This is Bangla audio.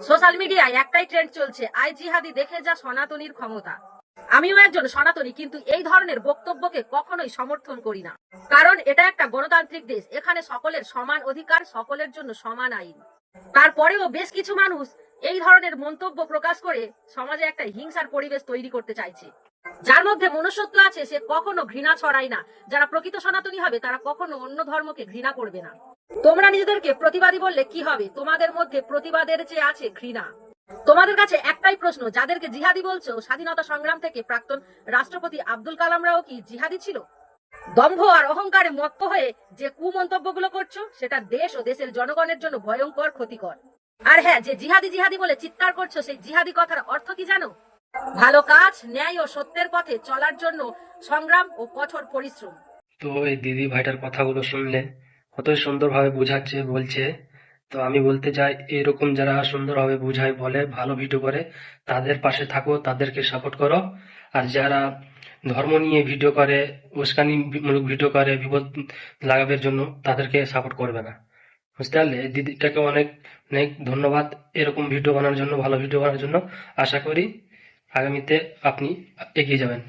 সোশ্যাল মিডিয়ায় একটাই ট্রেন্ড চলছে, আই জিহাদি দেখে যা সনাতনীর ক্ষমতা। আমিও একজন সনাতনী, কিন্তু এই ধরনের বক্তব্যকে কখনোই সমর্থন করি না। কারণ এটা একটা গণতান্ত্রিক দেশ, এখানে সকলের সমান অধিকার, সকলের জন্য সমান আইন। তারপরেও বেশ কিছু মানুষ এই ধরনের মন্তব্য প্রকাশ করে সমাজে একটা হিংসার পরিবেশ তৈরি করতে চাইছে। যার মধ্যে মনুষ্যত্ব আছে সে কখনো ঘৃণা ছড়ায় না। যারা প্রকৃত সনাতনী হবে তারা কখনো অন্য ধর্মকে ঘৃণা করবে না। তোমরা নিজেদেরকে প্রতিবাদী বললে কি হবে? তোমাদের মধ্যে প্রতিবাদের চেয়ে আছে ঘৃণা। তোমাদের কাছে একটাই প্রশ্ন, যাদেরকে জিহাদি বলছো, স্বাধীনতা সংগ্রাম থেকে প্রাক্তন রাষ্ট্রপতি আব্দুল কালামরাও কি জিহাদি ছিল? দম্ভ আর অহংকারে মত্ত হয়ে যে কুমন্তব্যগুলো করছো সেটা দেশ ও দেশের জনগণের জন্য ভয়ঙ্কর ক্ষতিকর। আর হ্যাঁ, যে জিহাদি জিহাদি বলে চিৎকার করছো, সেই জিহাদি কথার অর্থ কি জানো? ভালো কাজ, ন্যায় ও সত্যের পথে চলার জন্য সংগ্রাম ও কঠোর পরিশ্রম। তো এই দিদি ভাইটার কথাগুলো শুনলে কতই সুন্দরভাবে বোঝাচ্ছে বলছে। তো আমি বলতে চাই, এরকম যারা সুন্দরভাবে বোঝায় বলে ভালো ভিডিও করে তাদের পাশে থাকো, তাদেরকে সাপোর্ট করো। আর যারা ধর্ম নিয়ে ভিডিও করে, উস্কানিমূলক ভিডিও করে বিপদ লাগাবের জন্য, তাদেরকে সাপোর্ট করবে না। বুঝতে পারলে? এই দিদিটাকে অনেক অনেক ধন্যবাদ এরকম ভিডিও বানানোর জন্য, ভালো ভিডিও বানানোর জন্য। আশা করি আগামীতে আপনি এগিয়ে যাবেন।